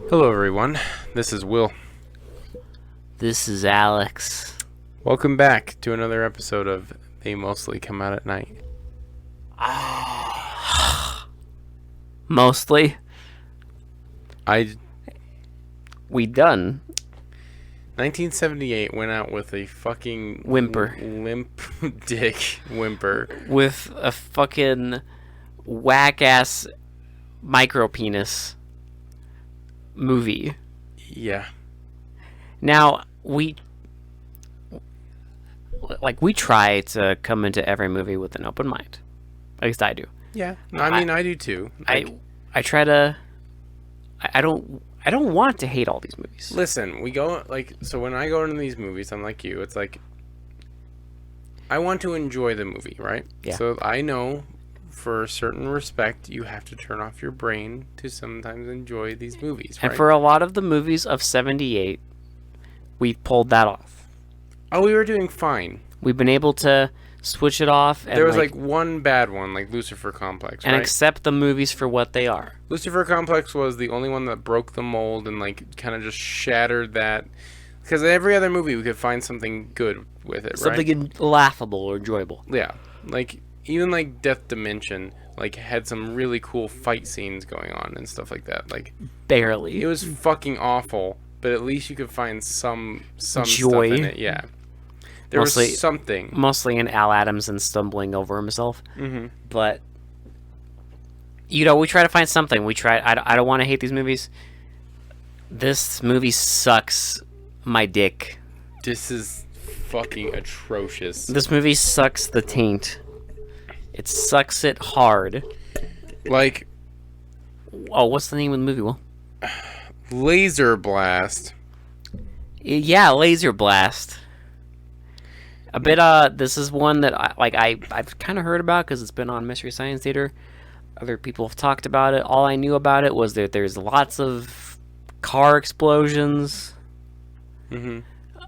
Hello, everyone. This is Will. This is Alex. Welcome back to another episode of They Mostly Come Out at Night. Mostly. I We done. 1978 went out with a fucking Whimper. Limp dick whimper. With a fucking whack-ass micro-penis movie. Yeah. Now, we try to come into every movie with an open mind. At least I do. Yeah. I do too. I try to... I don't want to hate all these movies. Listen, so when I go into these movies, I'm like you. It's like, I want to enjoy the movie, right? Yeah. So I know, for a certain respect, you have to turn off your brain to sometimes enjoy these movies, right? And for a lot of the movies of 78, we pulled that off. Oh, we were doing fine. We've been able to switch it off. And there was like one bad one, like Lucifer Complex, and right? accept the movies for what they are. Lucifer Complex was the only one that broke the mold and like kind of just shattered that. Because every other movie we could find something good with it, Something laughable or enjoyable. Yeah, like even like Death Dimension, like had some really cool fight scenes going on and stuff like that. Like barely. It was fucking awful, but at least you could find some joy stuff in it. Yeah. There was something. Mostly in Al Adams and stumbling over himself. Mm-hmm. But, we try to find something. I don't want to hate these movies. This movie sucks my dick. This is fucking atrocious. This movie sucks the taint. It sucks it hard. Like... Oh, what's the name of the movie, Will? Laserblast. Yeah, Laserblast. A bit, this is one that I've kind of heard about because it's been on Mystery Science Theater. Other people have talked about it. All I knew about it was that there's lots of car explosions. Mm-hmm.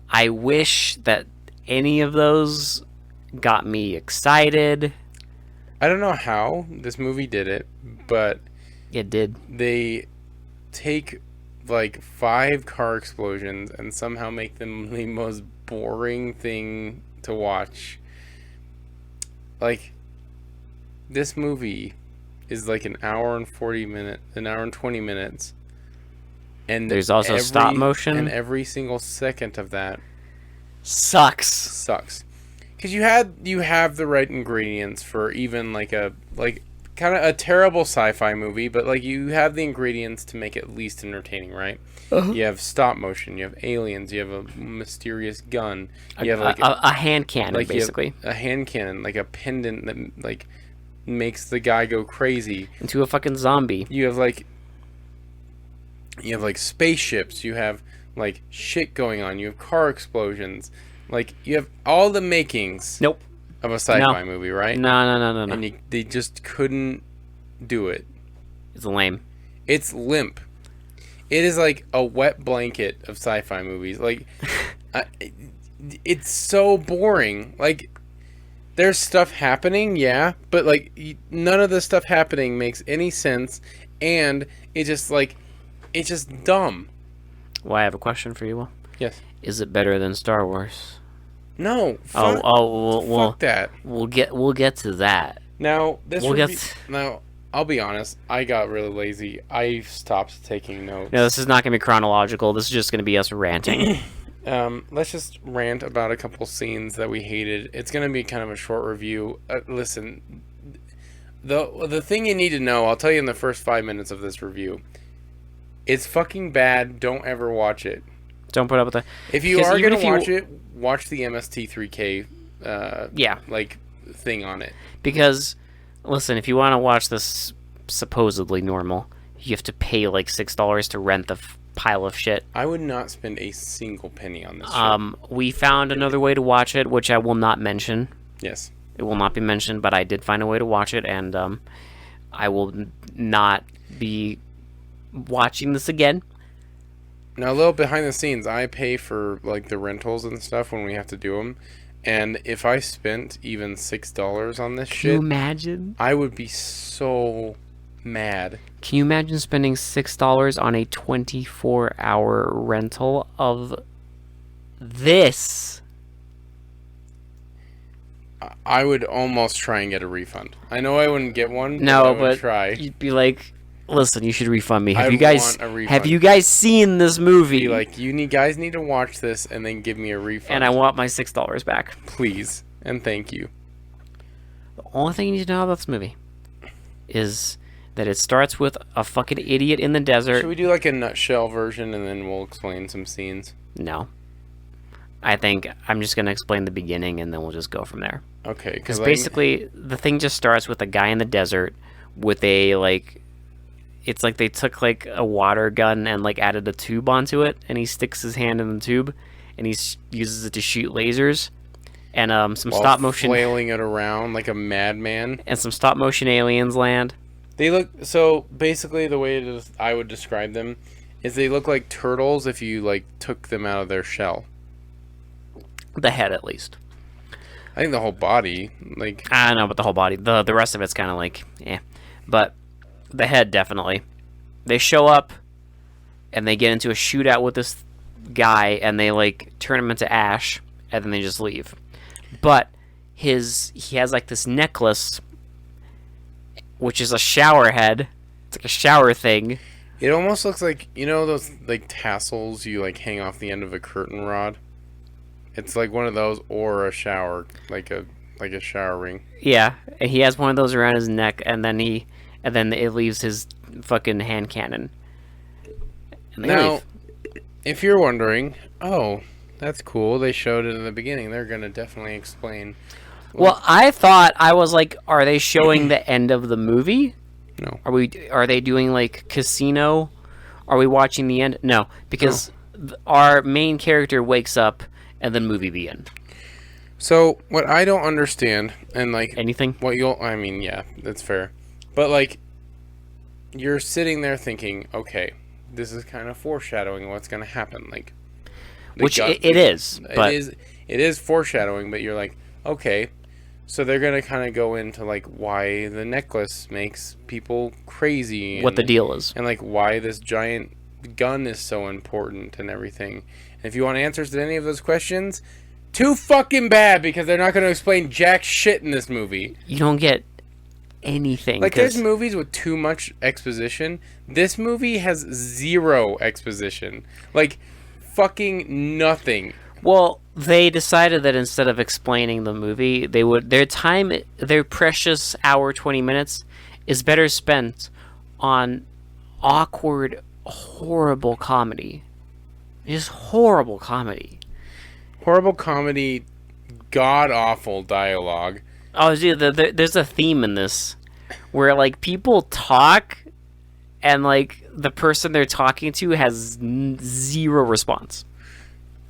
I wish that any of those got me excited. I don't know how this movie did it, but... It did. They take, like, 5 car explosions and somehow make them the most boring thing to watch. Like, this movie is like an hour and 20 minutes. And there's also stop motion. And every single second of that sucks. Because you have the right ingredients for even like kind of a terrible sci-fi movie, but like you have the ingredients to make it at least entertaining, right? Uh-huh. You have stop motion, you have aliens, you have a mysterious gun, you have like a hand cannon, like basically a hand cannon, like a pendant that like makes the guy go crazy into a fucking zombie. You have like spaceships, you have like shit going on, you have car explosions, like you have all the makings. Nope. Of a sci-fi movie, right? No. And they just couldn't do it. It's lame. It's limp. It is like a wet blanket of sci-fi movies. Like, it's so boring. Like, there's stuff happening, yeah, but like none of the stuff happening makes any sense, and it's just dumb. Well, I have a question for you, Will. Yes. Is it better than Star Wars? No. Fuck that. We'll get to that. Now now I'll be honest. I got really lazy. I stopped taking notes. No, this is not gonna be chronological. This is just gonna be us ranting. Let's just rant about a couple scenes that we hated. It's gonna be kind of a short review. Listen, the thing you need to know, I'll tell you in the first 5 minutes of this review. It's fucking bad. Don't ever watch it. Don't put up with that. If you are going to watch it, watch the MST3K like thing on it. Because, listen, if you want to watch this supposedly normal, you have to pay like $6 to rent the pile of shit. I would not spend a single penny on this shit. We found another way to watch it, which I will not mention. Yes. It will not be mentioned, but I did find a way to watch it, and I will not be watching this again. Now, a little behind the scenes, I pay for like the rentals and stuff when we have to do them, and if I spent even $6 on this shit, can you imagine? I would be so mad. Can you imagine spending $6 on a 24-hour rental of this? I would almost try and get a refund. I know I wouldn't get one. No, I would but try. you'd be like, listen, you should refund me. Have I'd you guys want a refund. have you guys seen this movie? Be like, guys need to watch this and then give me a refund. And I want my $6 back. Please and thank you. The only thing you need to know about this movie is that it starts with a fucking idiot in the desert. Should we do like a nutshell version and then we'll explain some scenes? No. I think I'm just going to explain the beginning and then we'll just go from there. Okay. Because basically, the thing just starts with a guy in the desert with a, like... It's like they took, like, a water gun and, like, added a tube onto it. And he sticks his hand in the tube. And he uses it to shoot lasers. And some stop motion... flailing it around like a madman. And some stop motion aliens land. They look... So, basically, the way I would describe them is they look like turtles if you, like, took them out of their shell. The head, at least. I think the whole body, like... I don't know, but the whole body. The rest of it's kind of like, eh. But the head, definitely. They show up, and they get into a shootout with this guy, and they, like, turn him into ash, and then they just leave. But he has, like, this necklace, which is a shower head. It's like a shower thing. It almost looks like, you know those, like, tassels you, like, hang off the end of a curtain rod? It's like one of those, or a shower, like a shower ring. Yeah, and he has one of those around his neck, and then it leaves his fucking hand cannon. And they Now, leave. if you're wondering, oh, that's cool. They showed it in the beginning. They're gonna definitely explain. Well, I thought, I was like, are they showing the end of the movie? No. Are they doing like Casino? Are we watching the end? No, because our main character wakes up. And then movie begin. So, what I don't understand, and like... Anything? I mean, yeah, that's fair. But like, you're sitting there thinking, okay, this is kind of foreshadowing what's going to happen. Like... Which it is. But it is foreshadowing, but you're like, okay, so they're going to kind of go into like why the necklace makes people crazy. What the deal is. And like why this giant gun is so important and everything. And if you want answers to any of those questions, too fucking bad, because they're not going to explain jack shit in this movie. You don't get anything. Like, there's movies with too much exposition. This movie has zero exposition. Like, fucking nothing. Well, they decided that instead of explaining the movie, their precious hour, 20 minutes, is better spent on awkward, horrible comedy. Just horrible comedy. Horrible comedy, god-awful dialogue. Oh, dude, there's a theme in this where, like, people talk and, like, the person they're talking to has zero response.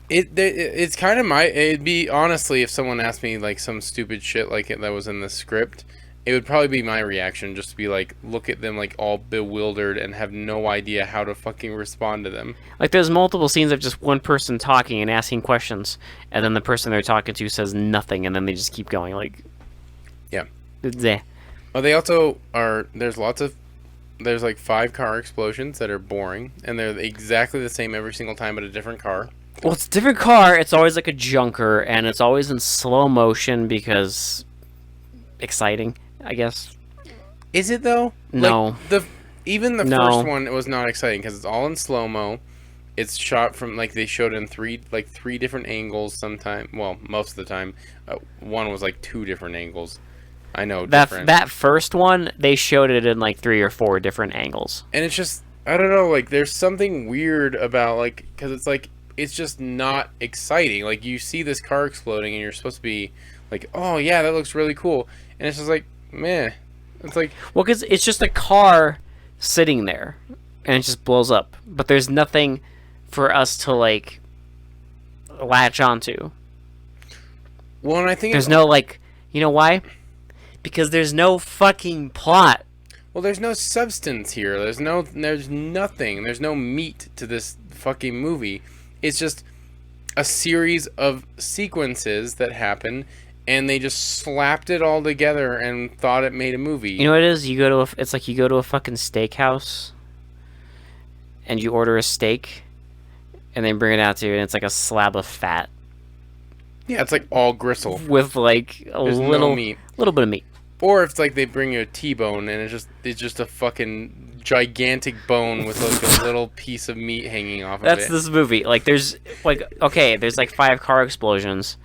It's kind of it'd be, honestly, if someone asked me, like, some stupid shit like it that was in the script, it would probably be my reaction, just to be like, look at them like all bewildered and have no idea how to fucking respond to them. Like, there's multiple scenes of just one person talking and asking questions, and then the person they're talking to says nothing, and then they just keep going, like... Yeah. Bleh. Oh, they also are... There's like 5 car explosions that are boring, and they're exactly the same every single time, but a different car. Well, it's a different car, it's always like a junker, and it's always in slow motion because... exciting, I guess. Is it though? No. Like, even the first one, it was not exciting because it's all in slow mo. It's shot from, like, they showed in three different angles. Sometime, well, most of the time, one was like 2 different angles. I know that first one, they showed it in like 3 or 4 different angles. And it's just, I don't know, like, there's something weird about, like, because it's like, it's just not exciting. Like, you see this car exploding and you're supposed to be like, oh yeah, that looks really cool. And it's just like, meh. It's like... Well, because it's just a car sitting there, and it just blows up. But there's nothing for us to, like, latch onto. Well, and I think... There's no, like... You know why? Because there's no fucking plot. Well, there's no substance here. There's nothing. There's no meat to this fucking movie. It's just a series of sequences that happen, and they just slapped it all together and thought it made a movie. You know what it is? It's like you go to a fucking steakhouse, and you order a steak, and they bring it out to you, and it's like a slab of fat Yeah, it's like all gristle. with like There's little no meat. little bit of meat. Or if it's like they bring you a T-bone and it's just a fucking gigantic bone with like a little piece of meat hanging off That's of it. this movie. Like there's like 5 car explosions.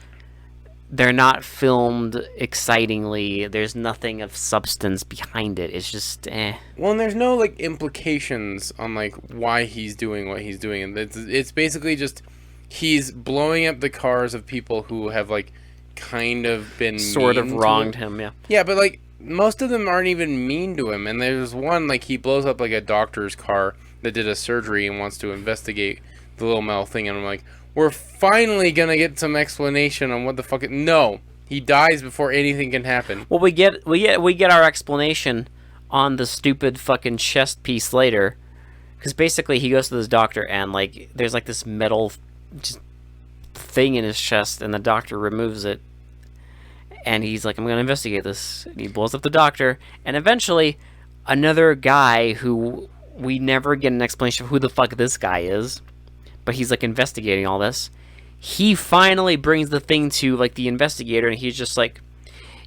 They're not filmed excitingly. There's nothing of substance behind it. It's just Well, and there's no like implications on like why he's doing what he's doing, and it's basically just he's blowing up the cars of people who have like kind of been sort of mean to wronged him, yeah. Yeah, but like most of them aren't even mean to him, and there's one like he blows up like a doctor's car that did a surgery and wants to investigate the little metal thing, and I'm like, we're finally gonna get some explanation on what the fuck. No, he dies before anything can happen. Well, we get our explanation on the stupid fucking chest piece later, because basically he goes to this doctor and like there's like this metal just thing in his chest, and the doctor removes it, and he's like, I'm gonna investigate this, and he blows up the doctor, and eventually another guy who we never get an explanation of who the fuck this guy is, but he's like investigating all this. He finally brings the thing to like the investigator, and he's just like,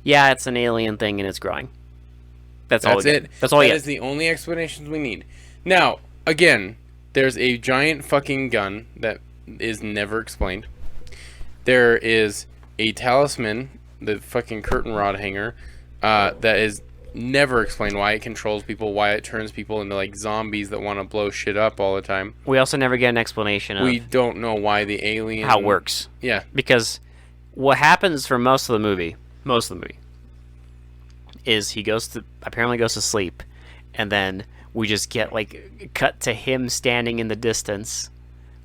yeah, it's an alien thing and it's growing. That's all it. That's all. That is the only explanations we need. Now, again, there's a giant fucking gun that is never explained. There is a talisman, the fucking curtain rod hanger, that is never explained why it controls people, why it turns people into like zombies that want to blow shit up all the time. We also never get an explanation of We don't know why the alien... how it works. Yeah. Because what happens for most of the movie, is he apparently goes to sleep, and then we just get like cut to him standing in the distance,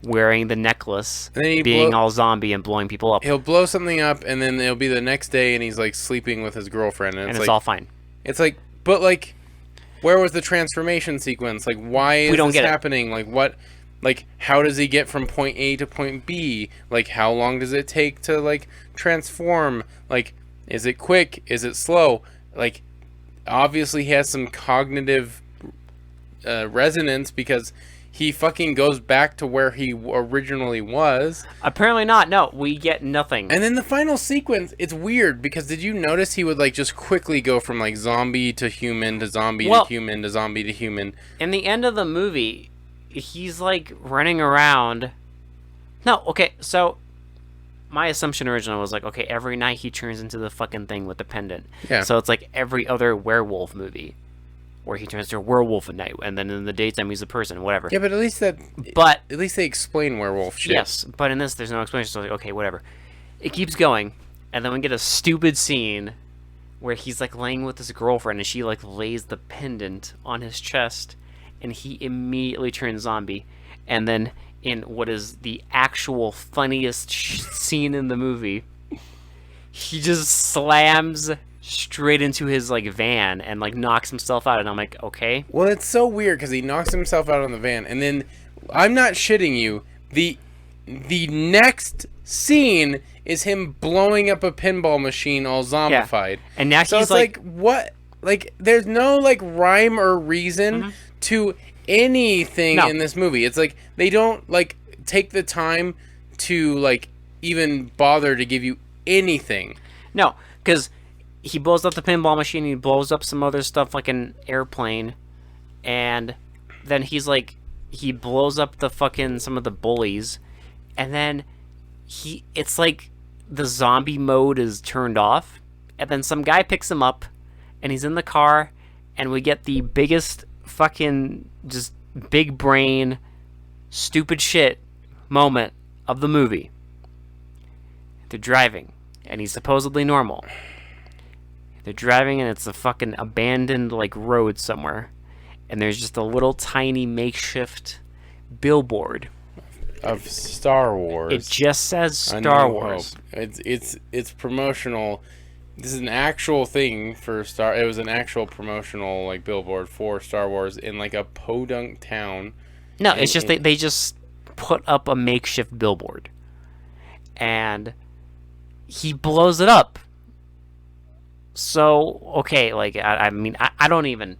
wearing the necklace, And then he being all zombie and blowing people up, He'll blow something up, and then it'll be the next day, and he's like sleeping with his girlfriend, and and it's like, all fine. It's like, but like, where was the transformation sequence? Like, why is this happening? Like, what? Like, how does he get from point A to point B? Like, how long does it take to like transform? Like, is it quick? Is it slow? Like, obviously he has some cognitive resonance because he fucking goes back to where he originally was. Apparently not. No, we get nothing. And then the final sequence, it's weird because did you notice he would like just quickly go from like zombie to human to zombie to human to zombie to human? In the end of the movie, he's like running around. No, okay, so my assumption originally was like, okay, every night he turns into the fucking thing with the pendant. Yeah. So it's like every other werewolf movie where he turns to a werewolf at night, and then in the daytime he's a person, whatever. Yeah, but at least they explain werewolf shit. Yes, but in this there's no explanation, so like, okay, whatever. It keeps going, and then we get a stupid scene where he's like laying with his girlfriend, and she like lays the pendant on his chest, and he immediately turns zombie. And then in what is the actual funniest scene in the movie, he just slams straight into his like van and like knocks himself out, and I'm like, okay. Well, it's so weird because he knocks himself out on the van, and then I'm not shitting you. The next scene is him blowing up a pinball machine all zombified. Yeah. And now so he's it's like what? Like there's no like rhyme or reason to anything in this movie. It's like they don't like take the time to like even bother to give you anything. No, because he blows up the pinball machine, he blows up some other stuff like an airplane, and then he's like, he blows up the fucking, some of the bullies, and then it's like the zombie mode is turned off, and then some guy picks him up, and he's in the car, and we get the biggest fucking, just big brain, stupid shit moment of the movie. They're driving, and he's supposedly normal. They're driving, and it's a fucking abandoned like road somewhere, and there's just a little tiny makeshift billboard of Star Wars. It just says Star Wars. It's promotional. This is an actual thing for Star. It was an actual promotional like billboard for Star Wars in like a podunk town. No, it's just they just put up a makeshift billboard, and he blows it up. So okay, like I mean, I don't even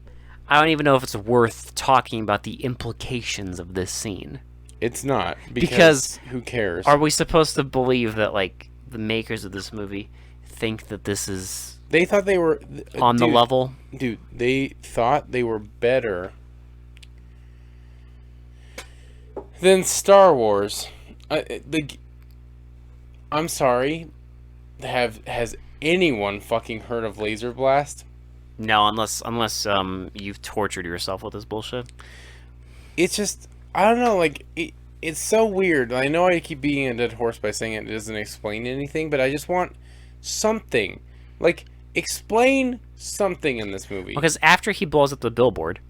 know if it's worth talking about the implications of this scene. It's not, Because because who cares? are we supposed to believe that like the makers of this movie think that this is They thought they were on the level? Dude, they thought they were better than Star Wars. I'm sorry. Has anyone fucking heard of Laserblast? No, unless you've tortured yourself with this bullshit. It's just, I don't know, like it's so weird. I know I keep beating a dead horse by saying it doesn't explain anything, but I just want something. Like, explain something in this movie. Because after he blows up the billboard,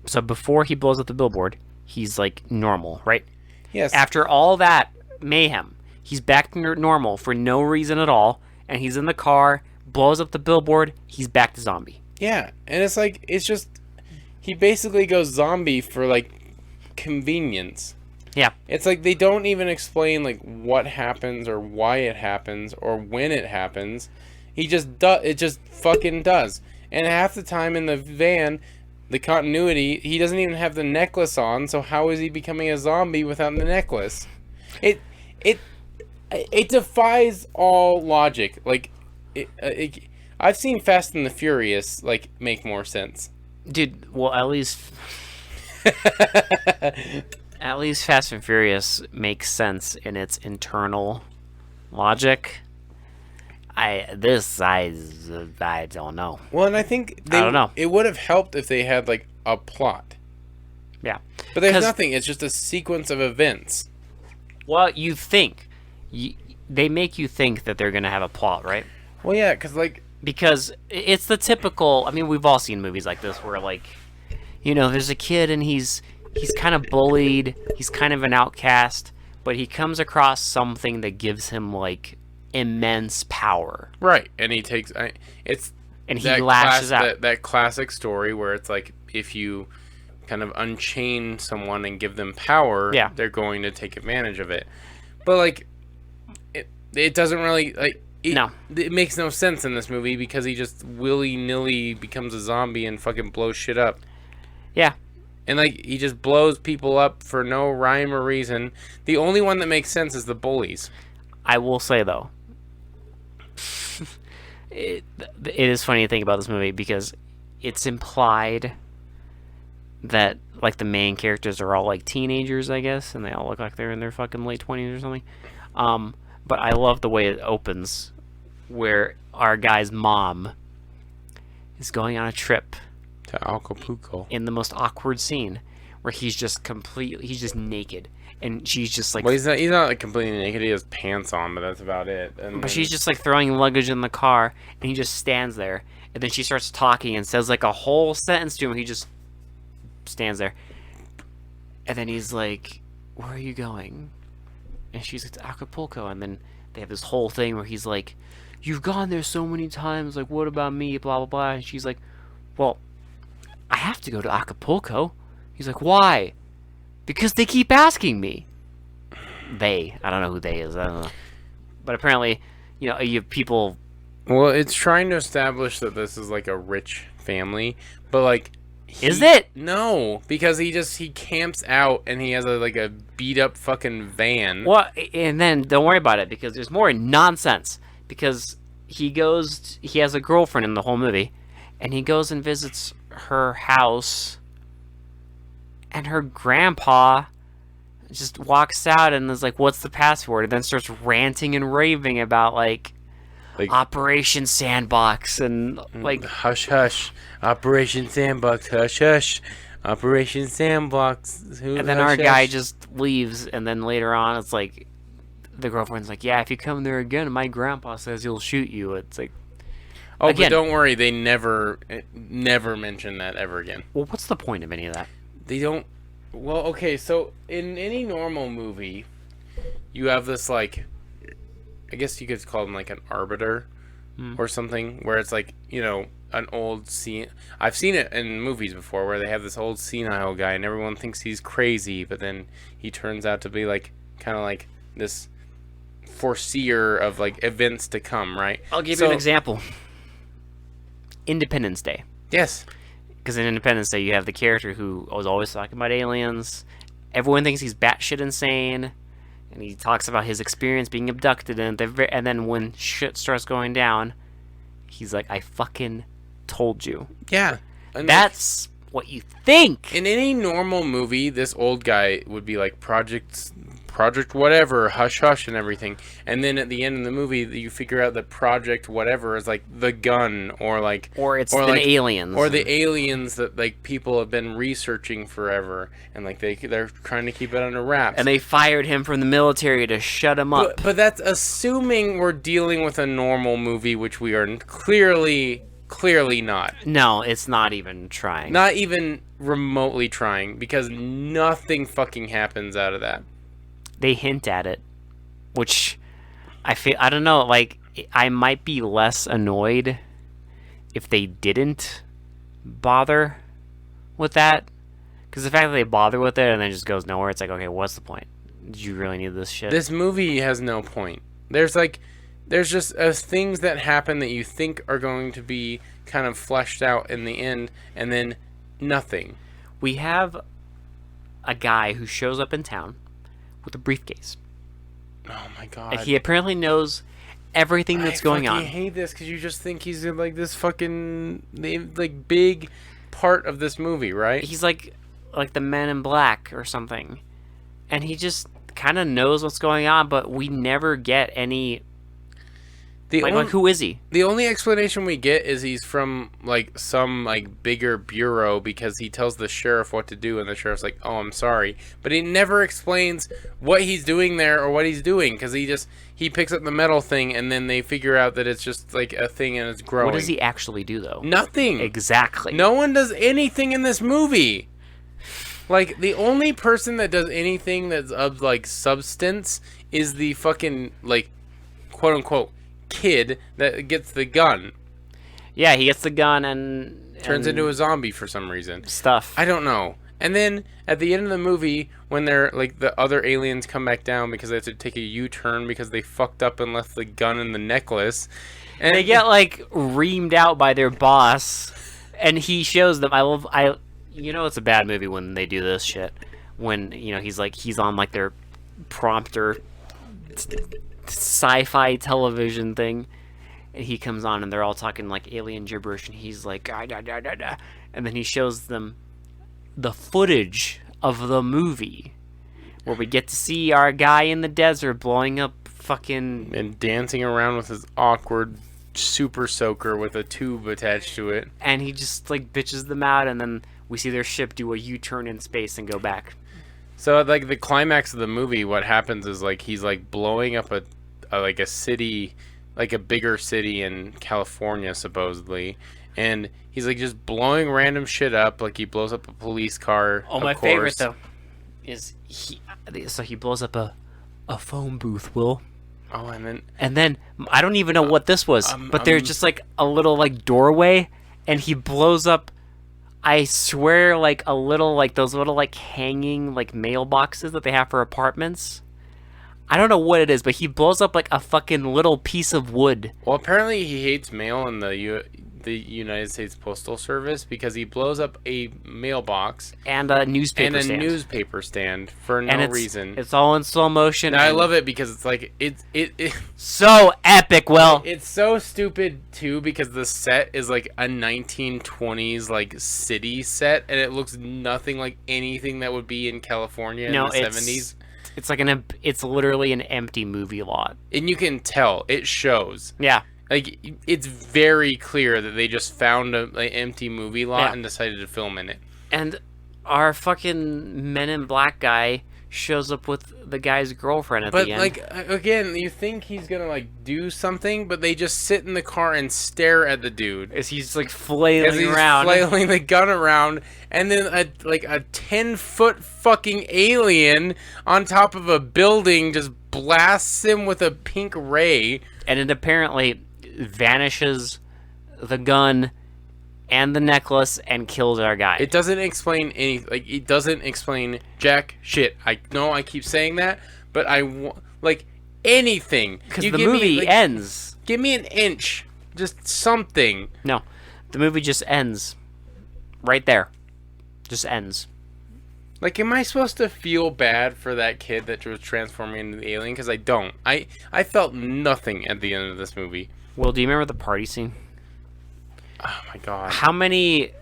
so before he blows up the billboard, he's like normal, right? Yes. After all that mayhem, he's back to normal for no reason at all, and he's in the car, blows up the billboard, he's back to zombie. Yeah, and it's like, it's just, he basically goes zombie for like convenience. Yeah. It's like they don't even explain like what happens or why it happens or when it happens. He just it just fucking does. And half the time in the van, the continuity, he doesn't even have the necklace on, so how is he becoming a zombie without the necklace? It defies all logic. Like I've seen Fast and the Furious like make more sense. Dude, well, at least Fast and Furious makes sense in its internal logic. I don't know. Well, and I think I don't know. It would have helped if they had like a plot. Yeah. But there's nothing. It's just a sequence of events. Well, you think. They make you think that they're going to have a plot, right? Well, yeah, because it's the typical... I mean, we've all seen movies like this where, like, you know, there's a kid and he's kind of bullied. He's kind of an outcast. But he comes across something that gives him, like, immense power. Right. And he takes... And he lashes out. That classic story where it's like, if you kind of unchain someone and give them power, yeah, they're going to take advantage of it. But, like, it doesn't really... like. No. It makes no sense in this movie because he just willy-nilly becomes a zombie and fucking blows shit up. Yeah. And, like, he just blows people up for no rhyme or reason. The only one that makes sense is the bullies. I will say, though, it is funny to think about this movie because it's implied that, like, the main characters are all, like, teenagers, I guess, and they all look like they're in their fucking late 20s or something. But I love the way it opens, where our guy's mom is going on a trip to Acapulco in the most awkward scene, where he's just naked, and she's just like... Well, he's not like completely naked. He has pants on, but that's about it. But she's just like throwing luggage in the car, and he just stands there, and then she starts talking and says like a whole sentence to him. He just stands there, and then he's like, "Where are you going?" And she's like, "To Acapulco." And then they have this whole thing where he's like, "You've gone there so many times, like, what about me, blah, blah, blah." And she's like, "Well, I have to go to Acapulco." He's like, "Why?" "Because they keep asking me." They. I don't know who they is. I don't know. But apparently, you know, you have people... Well, it's trying to establish that this is, like, a rich family, but, like... Is it? No, because he camps out and he has a beat up fucking van. Well, and then don't worry about it because there's more nonsense. Because he has a girlfriend in the whole movie, and he goes and visits her house, and her grandpa just walks out and is like, "What's the password?" And then starts ranting and raving about like Operation Sandbox and like hush hush, Operation Sandbox, hush hush, Operation Sandbox. And then our guy just leaves, and then later on it's like the girlfriend's like, "Yeah, if you come there again, my grandpa says he'll shoot you." It's like, oh, again, but don't worry, they never mention that ever again. Well, what's the point of any of that? They don't. Well, okay, so in any normal movie, you have this like, I guess you could call him like an arbiter or something, where it's like, you know, an old scene. I've seen it in movies before where they have this old senile guy and everyone thinks he's crazy, but then he turns out to be like kind of like this foreseer of like events to come, right? I'll give you an example. Independence Day. Yes. Because in Independence Day, you have the character who was always talking about aliens. Everyone thinks he's batshit insane. And he talks about his experience being abducted. And then when shit starts going down, he's like, I fucking told you. Yeah. And that's what you think. In any normal movie, this old guy would be like, Project whatever, hush hush and everything. And then at the end of the movie, you figure out that Project whatever is like the gun or the aliens. Or the aliens that like people have been researching forever. And like they're trying to keep it under wraps. And they fired him from the military to shut him up. But that's assuming we're dealing with a normal movie, which we are clearly not. No, it's not even trying. Not even remotely trying, because nothing fucking happens out of that. They hint at it, which I don't know, like, I might be less annoyed if they didn't bother with that. Because the fact that they bother with it and then it just goes nowhere, it's like, okay, what's the point? Did you really need this shit? This movie has no point. There's just things that happen that you think are going to be kind of fleshed out in the end, and then nothing. We have a guy who shows up in town with a briefcase. Oh my god. And he apparently knows everything that's going on. I hate this because you just think he's like this fucking like big part of this movie, right? He's like the Men in Black or something. And he just kind of knows what's going on, but we never get any... Like, who is he? The only explanation we get is he's from like some like bigger bureau, because he tells the sheriff what to do and the sheriff's like, oh, I'm sorry, but he never explains what he's doing there or what he's doing, because he picks up the metal thing and then they figure out that it's just like a thing and it's growing. What does he actually do though? Nothing. Exactly. No one does anything in this movie. Like, the only person that does anything that's of like substance is the fucking like quote unquote kid that gets the gun. Yeah, he gets the gun and turns into a zombie for some reason. Stuff. I don't know. And then at the end of the movie, when they're like the other aliens come back down because they have to take a U-turn because they fucked up and left the gun and the necklace, and they get like reamed out by their boss, and he shows them. You know, it's a bad movie when they do this shit. When he's on like their prompter sci-fi television thing, and he comes on and they're all talking like alien gibberish, and he's like da, da, da, da. And then he shows them the footage of the movie where we get to see our guy in the desert blowing up fucking and dancing around with his awkward super soaker with a tube attached to it, and he just like bitches them out, and then we see their ship do a U-turn in space and go back. So like the climax of the movie, what happens is like he's like blowing up a city, like a bigger city in California supposedly, and he's like just blowing random shit up, like he blows up a police car. Oh, my favorite though is he blows up a phone booth, Will. Oh, and then I don't even know what this was, but there's just like a little like doorway, and he blows up, I swear, like a little like those little like hanging like mailboxes that they have for apartments. I don't know what it is, but he blows up like a fucking little piece of wood. Well, apparently he hates mail in the United States Postal Service, because he blows up a mailbox and a newspaper stand for no reason. It's all in slow motion. And I love it because it's like it so epic. Well, it's so stupid too, because the set is like a 1920s like city set, and it looks nothing like anything that would be in California in the 70s. It's like it's literally an empty movie lot, and you can tell it shows. Yeah. Like, it's very clear that they just found an empty movie lot and decided to film in it. And our fucking Men in Black guy shows up with the guy's girlfriend at the end. But, like, again, you think he's gonna, like, do something, but they just sit in the car and stare at the dude. As he's, like, flailing around. Flailing the gun around, and then, a 10-foot fucking alien on top of a building just blasts him with a pink ray. And it apparently vanishes the gun and the necklace and kills our guy. It doesn't explain anything. Like, it doesn't explain jack shit. I know I keep saying that, but I want, like, anything. Because the movie ends. Give me an inch. Just something. No. The movie just ends right there. Just ends. Like, am I supposed to feel bad for that kid that was transforming into the alien? Because I don't. I felt nothing at the end of this movie. Will, do you remember the party scene? Oh my god. How many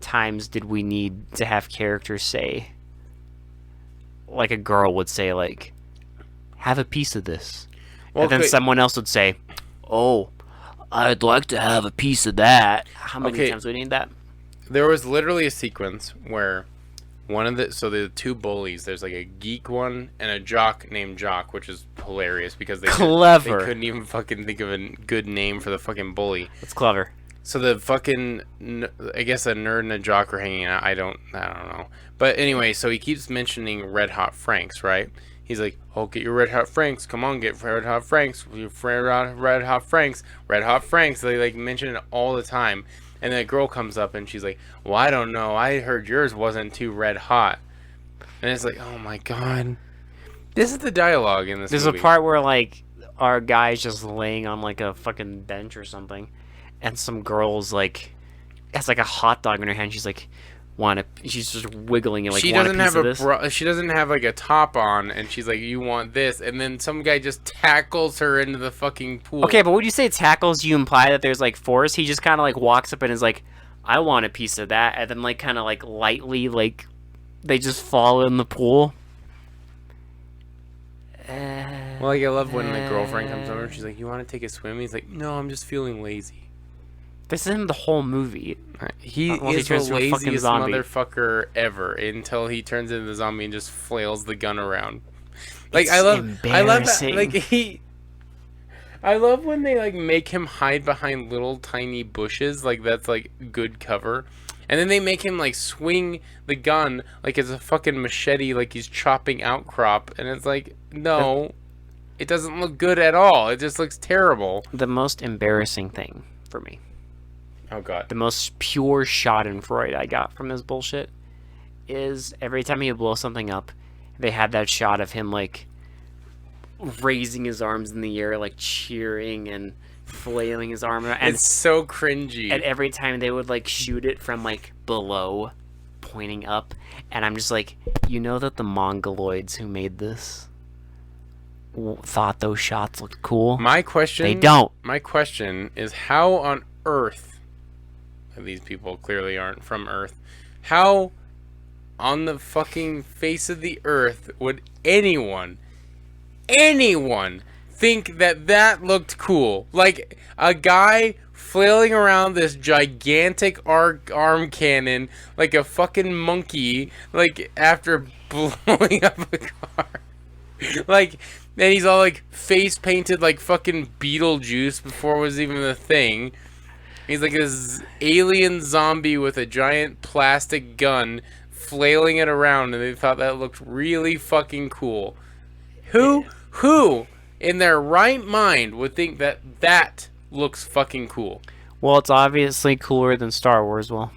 times did we need to have characters say, like a girl would say, like, have a piece of this, Well, and then someone else would say, oh, I'd like to have a piece of that. How many times do we need that? There was literally a sequence where the two bullies, there's like a geek one and a jock named Jock, which is hilarious because they couldn't even fucking think of a good name for the fucking bully. It's clever. So the fucking, I guess a nerd and a jock are hanging out. I don't know. But anyway, so he keeps mentioning Red Hot Franks, right? He's like, oh, get your Red Hot Franks. Come on, get Red Hot Franks. Red Hot Franks. Red Hot Franks. They like mention it all the time. And then a girl comes up and she's like, well, I don't know. I heard yours wasn't too red hot. And it's like, oh my god. This is the dialogue in this movie. There's a part where, like, our guy's just laying on, like, a fucking bench or something. And some girl's, like, has, like, a hot dog in her hand. She's like, she's just wiggling it, like, she doesn't have she doesn't have, like, a top on. And she's like, you want this. And then some guy just tackles her into the fucking pool. Okay, but when you say tackles, you imply that there's, like, force. He just kind of, like, walks up and is like, I want a piece of that. And then, like, kind of, like, lightly, like, they just fall in the pool. Well, like, I love when the girlfriend comes over and she's like, you want to take a swim? He's like, no, I'm just feeling lazy. This is him the whole movie. He is the laziest motherfucker ever until he turns into the zombie and just flails the gun around. Like, I love that. Like, I love when they, like, make him hide behind little tiny bushes. Like, that's, like, good cover. And then they make him, like, swing the gun like it's a fucking machete, like he's chopping outcrop. And it's like, no, it doesn't look good at all. It just looks terrible. The most embarrassing thing for me. Oh, God. The most pure schadenfreude I got from this bullshit is every time he would blow something up, they had that shot of him, like, raising his arms in the air, like, cheering and flailing his arm around. And it's so cringy. And every time they would, like, shoot it from, like, below, pointing up. And I'm just like, you know that the Mongoloids who made this thought those shots looked cool? They don't. My question is, how on earth... These people clearly aren't from Earth. How on the fucking face of the earth would anyone think that looked cool? Like, a guy flailing around this gigantic arm cannon like a fucking monkey, like, after blowing up a car. Like, and he's all, like, face painted like fucking Beetlejuice before it was even a thing. He's like this alien zombie with a giant plastic gun flailing it around, and they thought that looked really fucking cool. Who in their right mind would think that looks fucking cool? Well, it's obviously cooler than Star Wars, Will.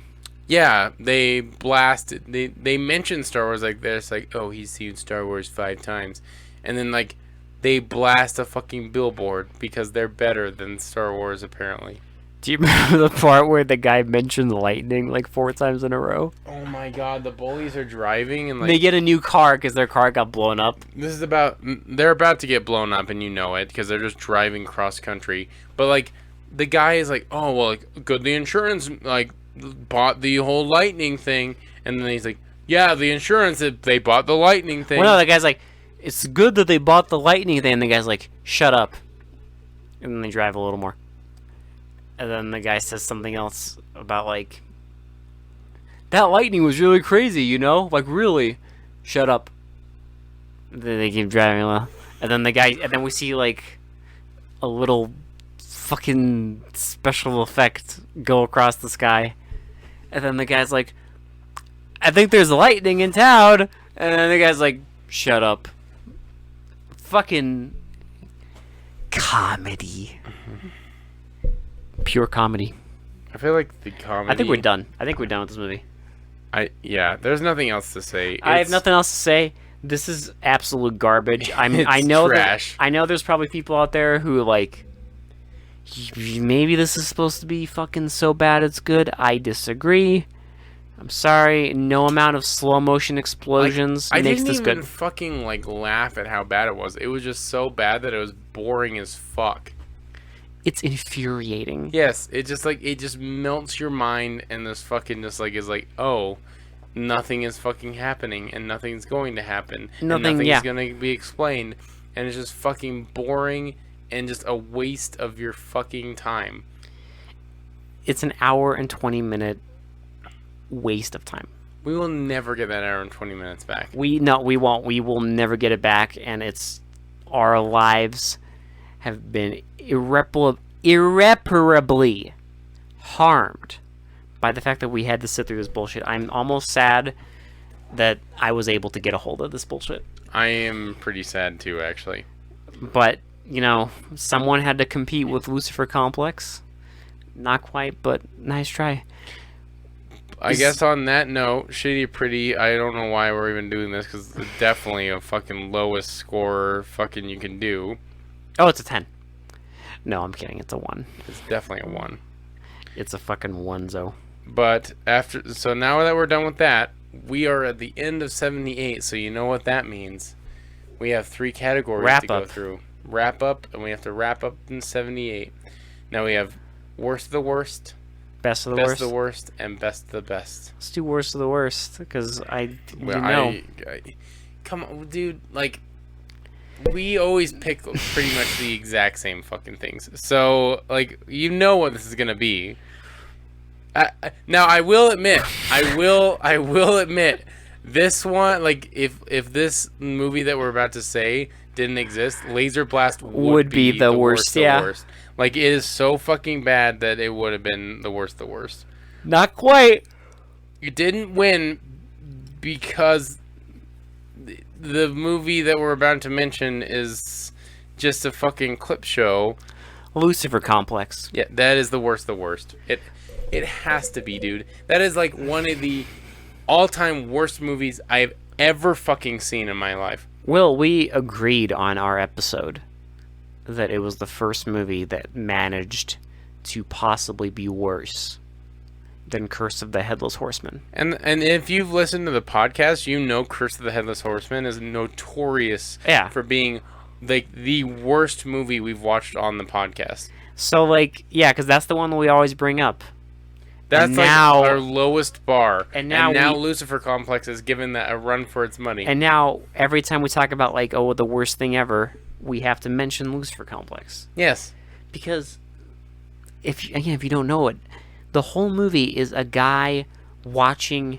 Yeah, they blasted. They mentioned Star Wars like this, like, oh, he's seen Star Wars 5 times. And then, like, they blast a fucking billboard because they're better than Star Wars, apparently. Do you remember the part where the guy mentioned lightning like 4 times in a row? Oh my god, the bullies are driving and, like... They get a new car because their car got blown up. They're about to get blown up, and you know it, because they're just driving cross country. But, like, the guy is like, oh, well, like, good, the insurance, like, bought the whole lightning thing. And then he's like, yeah, the insurance, they bought the lightning thing. Well, no, the guy's like, it's good that they bought the lightning thing. And the guy's like, shut up. And then they drive a little more. And then the guy says something else about, like, that lightning was really crazy, you know? Like, really? Shut up. And then they keep driving along. And then we see, like, a little fucking special effect go across the sky. And then the guy's like, I think there's lightning in town. And then the guy's like, shut up. Fucking comedy. Pure comedy. I feel like the comedy... I think we're done. With this movie. Yeah, there's nothing else to say. I have nothing else to say. This is absolute garbage. I know trash. I know there's probably people out there who, like, maybe this is supposed to be fucking so bad it's good. I disagree. I'm sorry. No amount of slow motion explosions I makes didn't this even good. fucking like laugh at how bad it was. It was just so bad that it was boring as fuck. It's infuriating. Yes, it just melts your mind, and this fucking just like is like, oh, nothing is fucking happening, and nothing's going to happen, and nothing is going to be explained, and it's just fucking boring and just a waste of your fucking time. It's an hour and 20-minute waste of time. We will never get that hour and 20 minutes back. We won't. We will never get it back, and our lives have been irreparably harmed by the fact that we had to sit through this bullshit. I'm almost sad that I was able to get a hold of this bullshit. I am pretty sad too, actually. But, someone had to compete with Lucifer Complex. Not quite, but nice try. I guess on that note, Shitty Pretty, I don't know why we're even doing this, because it's definitely a fucking lowest score fucking you can do. Oh, it's a 10. No, I'm kidding. It's a 1. It's definitely a 1. It's a fucking 1-zo. But so now that we're done with that, we are at the end of 78, so you know what that means. We have 3 categories to go through. Wrap up, and we have to wrap up in 78. Now we have worst of the worst, best of the best worst, of the worst, and best of the best. Let's do worst of the worst, because come on, dude. Like, we always pick pretty much the exact same fucking things. So, like, you know what this is gonna be. Now, I will admit, this one, like, if this movie that we're about to say didn't exist, Laserblast would be the worst. Yeah. The worst. Like, it is so fucking bad that it would have been the worst. The worst. Not quite. It didn't win because the movie that we're about to mention is just a fucking clip show. Lucifer Complex. Yeah, that is the worst. The worst. It has to be, dude. That is like one of the all-time worst movies I've ever fucking seen in my life. Will, we agreed on our episode that it was the first movie that managed to possibly be worse than Curse of the Headless Horseman. And if you've listened to the podcast, you know Curse of the Headless Horseman is notorious for being like the worst movie we've watched on the podcast. So, like, yeah, because that's the one that we always bring up. That's like our lowest bar. And now Lucifer Complex is given that a run for its money. And now every time we talk about, like, oh, the worst thing ever, we have to mention Lucifer Complex. Yes. Because, if you don't know it, the whole movie is a guy watching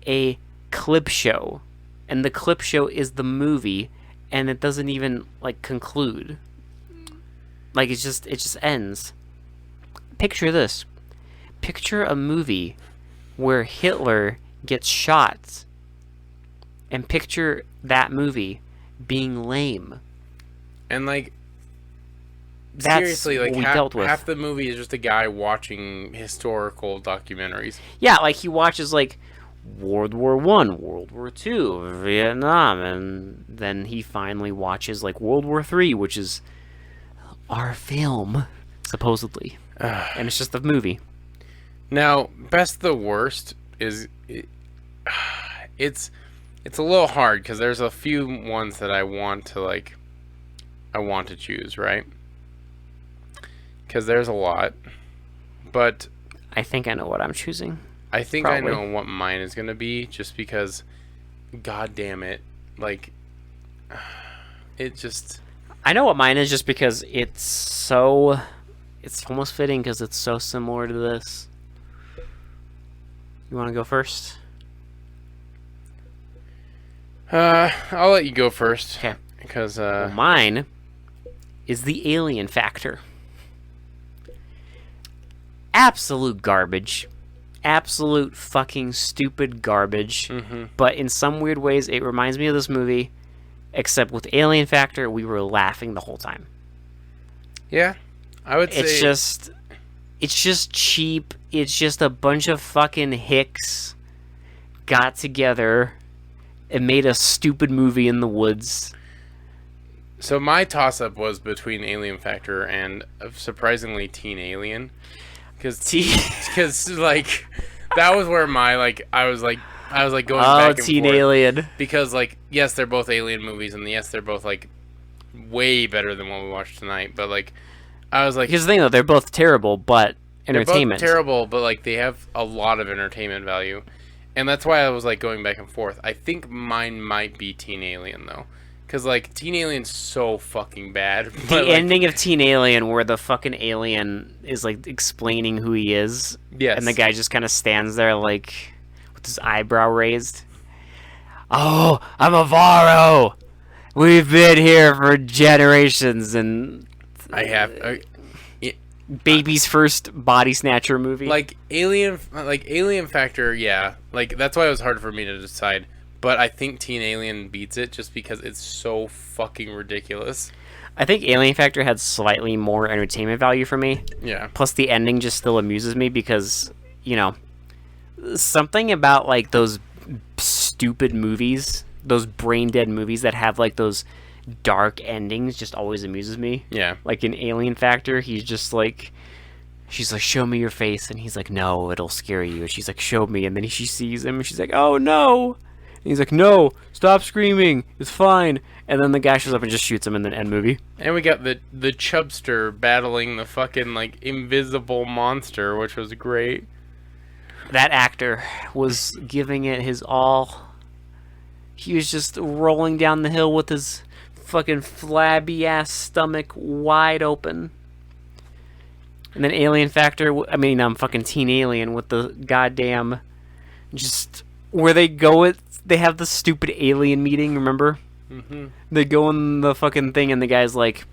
a clip show. And the clip show is the movie, and it doesn't even, like, conclude. Like, it just ends. Picture this. Picture a movie where Hitler gets shot, and picture that movie being lame. And, like, that's seriously, like, what we dealt with. Half the movie is just a guy watching historical documentaries. Yeah, like, he watches, like, World War I, World War II, Vietnam, and then he finally watches, like, World War III, which is our film, supposedly. And it's just a movie. Now, best of the worst is it's a little hard because there's a few ones that I want to choose, right? Because there's a lot, but I think I know what I'm choosing. I think Probably. I know what mine is gonna be, just because, god damn it, like, it just. I know what mine is just because it's almost fitting because it's so similar to this. You want to go first? I'll let you go first. Okay. Because Well, mine is the alien factor. Absolute garbage. Absolute fucking stupid garbage. Mm-hmm. But in some weird ways, it reminds me of this movie. Except with alien factor, we were laughing the whole time. Yeah, I would say it's just cheap. It's just a bunch of fucking hicks got together and made a stupid movie in the woods. So my toss-up was between Alien Factor and surprisingly Teen Alien, because like that was where my I was going back and Teen forth Alien. because like yes they're both Alien movies and yes they're both like way better than what we watched tonight, but like I was like Here's the thing, though. They're both terrible, but they're both entertainment. terrible, but like they have a lot of entertainment value, and that's why I was like going back and forth. I think mine might be Teen Alien though. Because, like, Teen Alien's so fucking bad. The ending of Teen Alien where the fucking alien is, like, explaining who he is. Yes. And the guy just kind of stands there, like, with his eyebrow raised. Oh, I'm a Varro! We've been here for generations, and... Baby's first body snatcher movie. Like, Alien Factor, yeah. Like, that's why it was hard for me to decide. But I think Teen Alien beats it just because it's so fucking ridiculous. I think Alien Factor had slightly more entertainment value for me. Yeah. Plus, the ending just still amuses me because, you know, something about, like, those stupid movies, those brain-dead movies that have, like, those dark endings just always amuses me. Yeah. Like, in Alien Factor, he's just, like... She's like, show me your face. And he's like, no, it'll scare you. And she's like, show me. And then she sees him, and she's like, oh, no. And he's like, no, stop screaming. It's fine. And then the guy shows up and just shoots him in the end movie. And we got the Chubster battling the fucking, like, invisible monster, which was great. That actor was giving it his all. He was just rolling down the hill with his fucking flabby-ass stomach wide open. And then Alien Factor, fucking Teen Alien with the goddamn... Just... Where they go they have the stupid alien meeting, remember? Mm-hmm. They go in the fucking thing and the guy's like,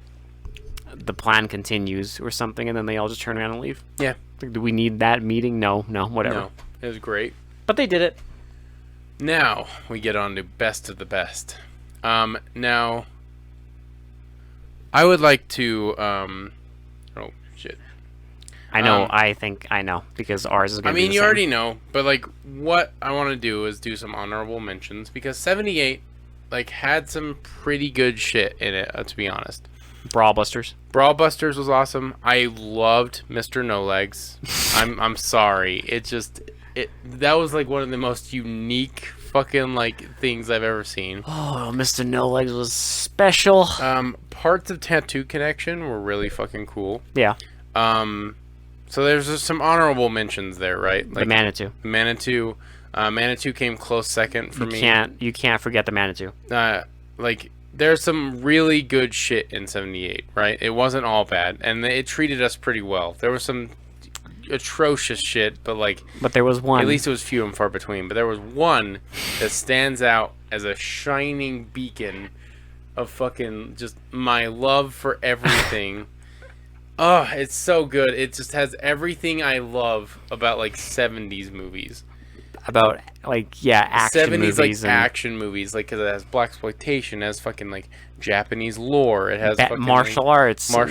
the plan continues or something, and then they all just turn around and leave. Yeah. Like, do we need that meeting? No, whatever. No, it was great. But they did it. Now, we get on to best of the best. Now, I would like to, oh, shit. I know, I think I know, because ours is going to be the you same. already know, but, like, what I want to do is do some honorable mentions, because 78, like, had some pretty good shit in it, to be honest. Brawlbusters. Brawlbusters was awesome. I loved Mr. No Legs. I'm sorry. That was, like, one of the most unique fucking, like, things I've ever seen. Oh, Mr. No Legs was special. Parts of Tattoo Connection were really fucking cool. Yeah. So there's just some honorable mentions there, right? Like, the Manitou. Manitou came close second for me. You can't forget the Manitou. Like, there's some really good shit in 78, right? It wasn't all bad, and it treated us pretty well. There was some atrocious shit, but there was one. At least it was few and far between. But there was one that stands out as a shining beacon of fucking just my love for everything. Oh, it's so good. It just has everything I love about, like, 70s movies. About, like, yeah, action 70s, movies. Like, action movies. Like, because it has blaxploitation, it has fucking, like, Japanese lore. It has fucking... Martial arts. And,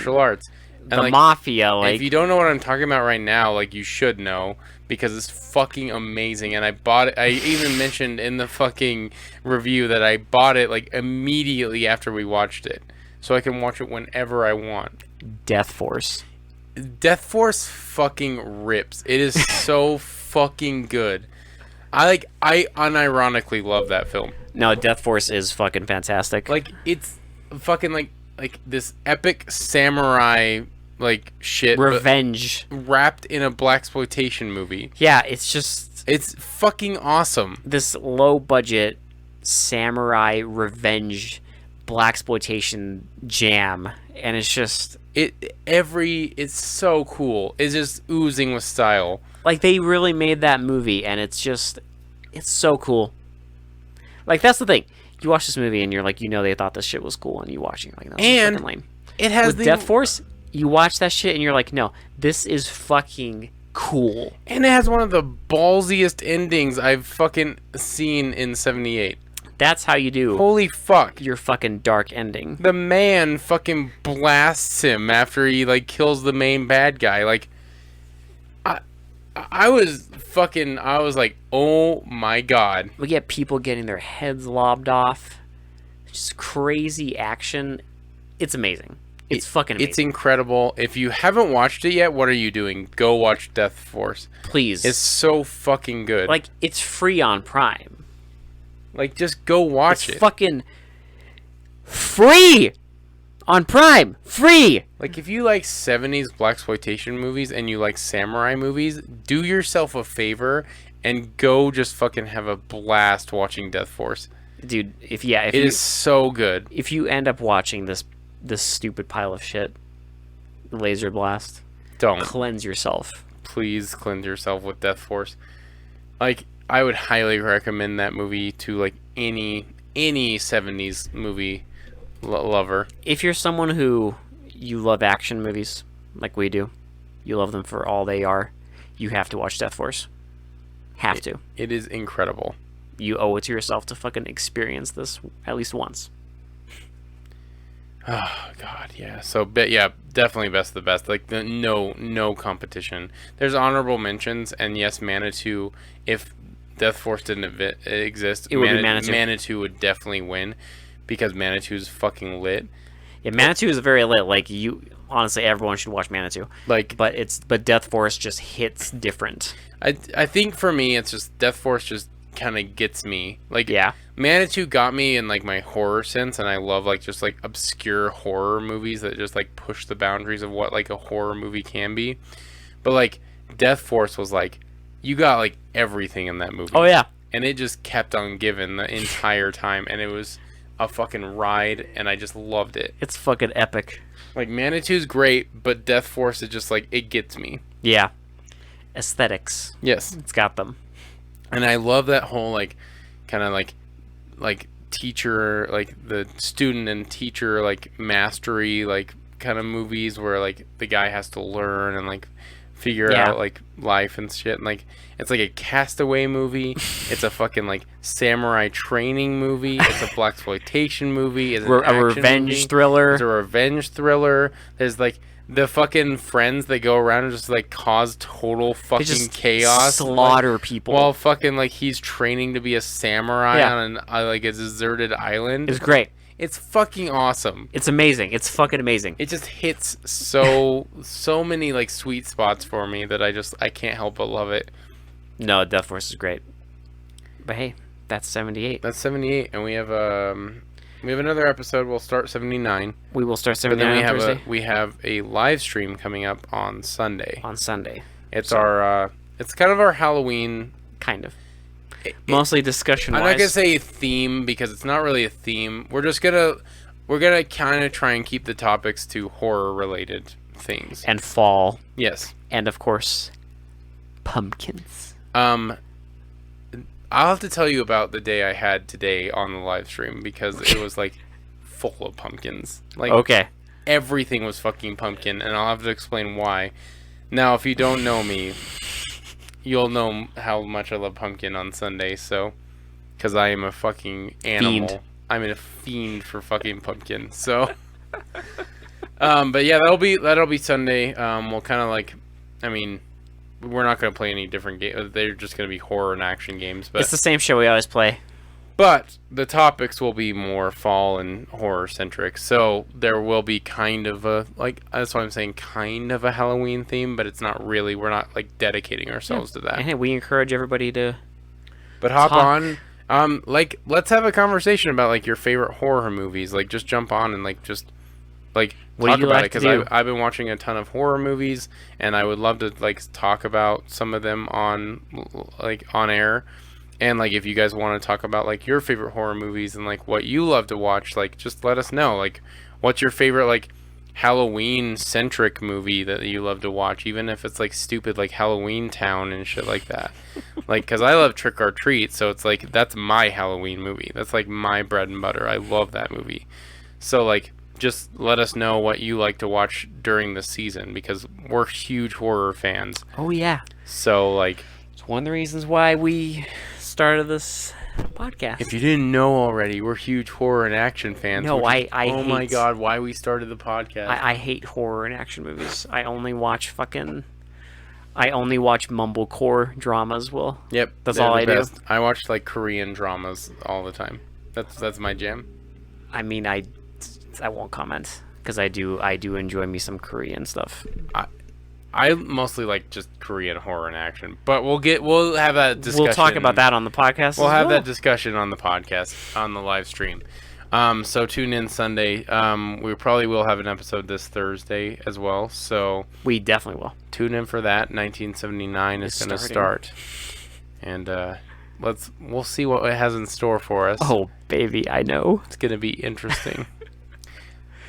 the like, mafia, like... If you don't know what I'm talking about right now, like, you should know. Because it's fucking amazing. And I bought it... I even mentioned in the fucking review that I bought it, like, immediately after we watched it. So I can watch it whenever I want. Death Force fucking rips. It is so fucking good. I unironically love that film. No, Death Force is fucking fantastic. Like, it's fucking like this epic samurai like shit revenge wrapped in a blaxploitation movie. Yeah, it's fucking awesome. This low budget samurai revenge blaxploitation jam, and it's just it's so cool. It's just oozing with style. Like, they really made that movie, and it's so cool. Like, that's the thing. You watch this movie and you're like, they thought this shit was cool, and you watch it, you're like, no, this is fucking lame. It has With Death Force, you watch that shit and you're like, no, this is fucking cool. And it has one of the ballsiest endings I've fucking seen in 78. That's how you do. Holy fuck. Your fucking dark ending. The man fucking blasts him after he, like, kills the main bad guy. Like, I was like, oh my god. We get people getting their heads lobbed off. Just crazy action. It's amazing. It's fucking amazing. It's incredible. If you haven't watched it yet, what are you doing? Go watch Death Force. Please. It's so fucking good. Like, it's free on Prime. Like, just go watch it. Fucking free on Prime. Free. Like, if you like 70s blaxploitation movies and you like samurai movies, do yourself a favor and go just fucking have a blast watching Death Force. Dude, it is so good. If you end up watching this stupid pile of shit, Laserblast, don't cleanse yourself. Please cleanse yourself with Death Force. Like, I would highly recommend that movie to like any 70s movie lover. If you're someone who you love action movies like we do, you love them for all they are, you have to watch Death Force. Have to. It is incredible. You owe it to yourself to fucking experience this at least once. Oh God, yeah. So, yeah, definitely best of the best. Like, no competition. There's honorable mentions, and yes, Manitou. If Death Force didn't exist, it would be Manitou. Manitou would definitely win because Manitou's fucking lit. Yeah, Manitou is very lit. Like, honestly, everyone should watch Manitou. Like, but Death Force just hits different. I think for me, it's just Death Force just kind of gets me. Like, yeah, Manitou got me in like my horror sense, and I love like just like obscure horror movies that just like push the boundaries of what like a horror movie can be. But like Death Force was like, you got like everything in that movie. Oh yeah, and it just kept on giving the entire time, and it was a fucking ride, and I just loved it. It's fucking epic. Like, Manitou's great, but Death Force is just like, it gets me. Yeah, aesthetics. Yes, it's got them. And I love that whole like kind of like teacher, like the student and teacher like mastery like kind of movies where like the guy has to learn and like figure out like life and shit. And like it's like a Castaway movie. It's a fucking like samurai training movie. It's a blaxploitation movie. It's a revenge thriller. It's a revenge thriller. There's like the fucking friends that go around and just like cause total fucking chaos, slaughter people while fucking like he's training to be a samurai on like a deserted island. It's great. It's fucking awesome. It's amazing. It's fucking amazing. It just hits so many like sweet spots for me that I can't help but love it. No, Death Force is great. But hey, that's 78. That's 78, and we have another episode. We'll start 79. We will start 79 on Thursday. We have a live stream coming up on Sunday. It's it's kind of our Halloween. Kind of. Mostly discussion-wise. I'm not going to say theme because it's not really a theme. We're gonna kind of try and keep the topics to horror-related things. And fall. Yes. And, of course, pumpkins. I'll have to tell you about the day I had today on the live stream because it was like full of pumpkins. Like, okay. Everything was fucking pumpkin, and I'll have to explain why. Now, if you don't know me, you'll know how much I love pumpkin on Sunday, so because I am a fucking animal. Fiend. I'm a fiend for fucking pumpkin. So but yeah, that'll be Sunday. We'll kind of like, I mean, we're not going to play any different games. They're just going to be horror and action games. But it's the same show we always play. But the topics will be more fall and horror centric. So there will be kind of a, like, that's why I'm saying kind of a Halloween theme, but it's not really. We're not like dedicating ourselves to that. And hey, we encourage everybody to hop on. Like, let's have a conversation about like your favorite horror movies. Like, just jump on and like just like talk about it, because I've been watching a ton of horror movies, and I would love to like talk about some of them on air. And like, if you guys want to talk about like your favorite horror movies and like what you love to watch, like just let us know. Like, what's your favorite like Halloween centric movie that you love to watch, even if it's like stupid like Halloween Town and shit like that. Like, because I love Trick or Treat, so it's like that's my Halloween movie. That's like my bread and butter. I love that movie. So like, just let us know what you like to watch during the season, because we're huge horror fans. Oh yeah. So like, it's one of the reasons why we started this podcast. If you didn't know already, we're huge horror and action fans. No, I oh my god, why we started the podcast. I hate horror and action movies. I only watch mumblecore dramas. Well, yep, that's all I do. I watch like Korean dramas all the time. That's my jam. I mean, I I won't comment because I do enjoy me some Korean stuff. I mostly like just Korean horror and action, but we'll have that discussion. We'll talk about that on the podcast. We'll have that discussion on the podcast on the live stream. So tune in Sunday. We probably will have an episode this Thursday as well. So we definitely will tune in for that. 1979 is going to start, and we'll see what it has in store for us. Oh baby, I know it's going to be interesting.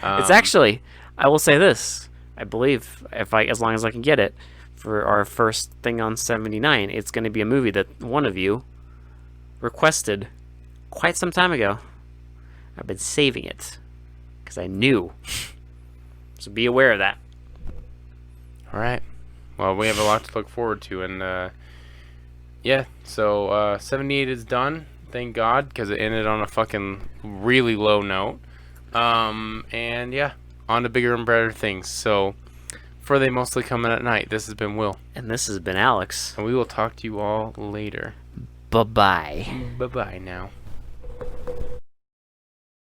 It's actually, I will say this. I believe as long as I can get it, for our first thing on 79, it's going to be a movie that one of you requested quite some time ago. I've been saving it because I knew. So be aware of that. All right. Well, we have a lot to look forward to, and yeah. So 78 is done. Thank God, because it ended on a fucking really low note. And yeah. On to bigger and better things. So, for They Mostly Come In at Night, this has been Will. And this has been Alex. And we will talk to you all later. Bye-bye. Bye-bye now.